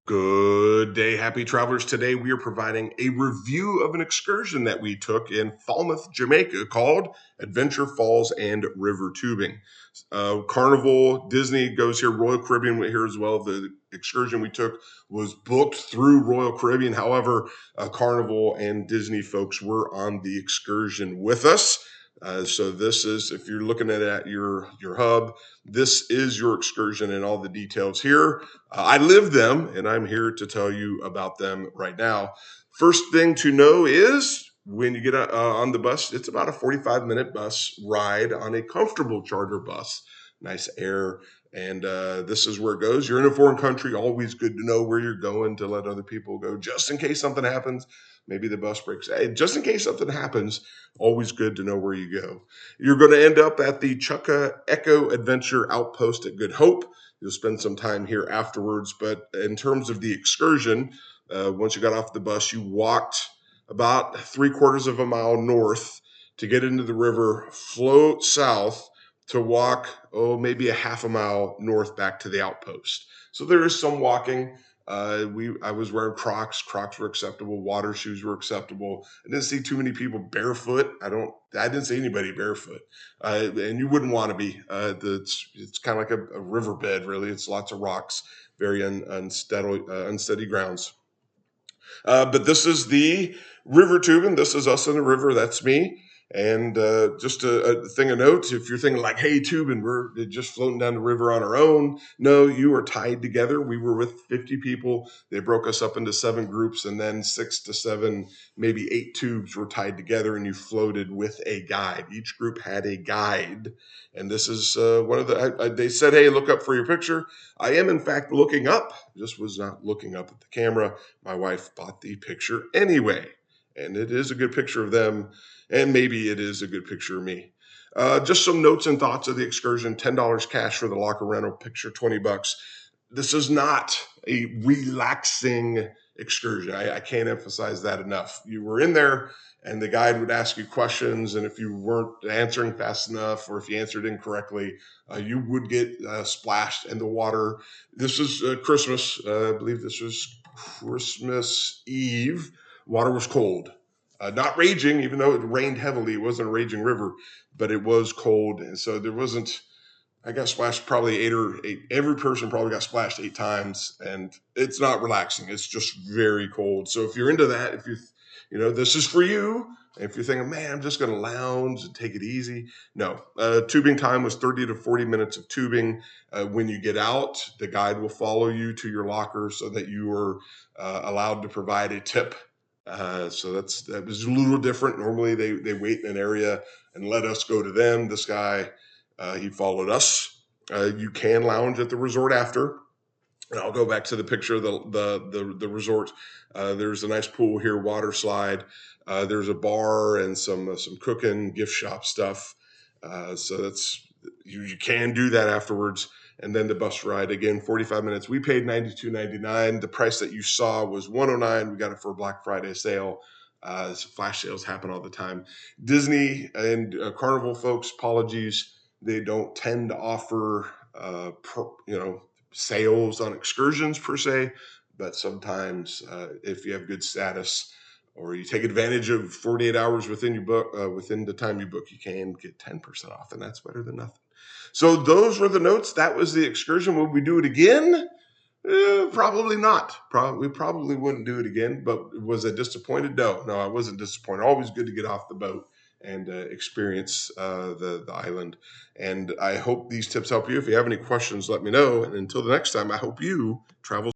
Good day, happy travelers. Today we are providing a review of an excursion that we took in Falmouth, Jamaica called Adventure Falls and River Tubing. Carnival, Disney goes here, Royal Caribbean went here as well. The excursion we took was booked through Royal Caribbean. However, Carnival and Disney folks were on the excursion with us. So this is, if you're looking at your hub, this is your excursion and all the details here. I live them, and I'm here to tell you about them right now. First thing to know is when you get on the bus, it's about a 45-minute bus ride on a comfortable charter bus. Nice air, and this is where it goes. You're in a foreign country, always good to know where you're going to let other people go, just in case something happens. Maybe the bus breaks. Hey, just in case something happens, always good to know where you go. You're going to end up at the Chukka Adventure Outpost at Good Hope. You'll spend some time here afterwards. But in terms of the excursion, once you got off the bus, you walked about 3/4 of a mile north to get into the river, float south to walk, maybe a half a mile north back to the outpost. So there is some walking. I was wearing Crocs. Crocs were acceptable. Water shoes were acceptable. I didn't see too many people barefoot. I didn't see anybody barefoot. And you wouldn't want to be. It's kind of like a riverbed, really. It's lots of rocks, very unsteady grounds. But this is the river tubing. This is us in the river. That's me. And just a thing of note, if you're thinking like, hey, tubing, we're just floating down the river on our own. No, you are tied together. We were with 50 people. They broke us up into 7 groups, and then 6 to 7, maybe 8 tubes were tied together, and you floated with a guide. Each group had a guide. And this is one of they said, hey, look up for your picture. I am, in fact, looking up. Just was not looking up at the camera. My wife bought the picture anyway. And it is a good picture of them. And maybe it is a good picture of me. Just some notes and thoughts of the excursion. $10 cash for the locker rental, picture $20. This is not a relaxing excursion. I can't emphasize that enough. You were in there and the guide would ask you questions. And if you weren't answering fast enough, or if you answered incorrectly, you would get splashed in the water. This is Christmas. I believe this was Christmas Eve. Water was cold. Not raging, even though it rained heavily. It wasn't a raging river, but it was cold. And so there wasn't, I got splashed probably 8. Every person probably got splashed 8 times. And it's not relaxing. It's just very cold. So if you're into that, if this is for you. If you're thinking, man, I'm just going to lounge and take it easy. No, tubing time was 30 to 40 minutes of tubing. When you get out, the guide will follow you to your locker so that you are allowed to provide a tip. So that was a little different. Normally they wait in an area and let us go to them. This guy, he followed us. You can lounge at the resort after. And I'll go back to the picture of the resort. There's a nice pool here, water slide. There's a bar and some cooking, gift shop stuff. So that's you can do that afterwards. And then the bus ride, again, 45 minutes. We paid $92.99. The price that you saw was $109. We got it for a Black Friday sale. Flash sales happen all the time. Disney and Carnival folks, apologies. They don't tend to offer, sales on excursions per se. But sometimes if you have good status or you take advantage of 48 hours within your book, within the time you book, you can get 10% off. And that's better than nothing. So those were the notes. That was the excursion. Would we do it again? Probably not. We probably wouldn't do it again. But was I disappointed? No, I wasn't disappointed. Always good to get off the boat and experience the island. And I hope these tips help you. If you have any questions, let me know. And until the next time, I hope you travel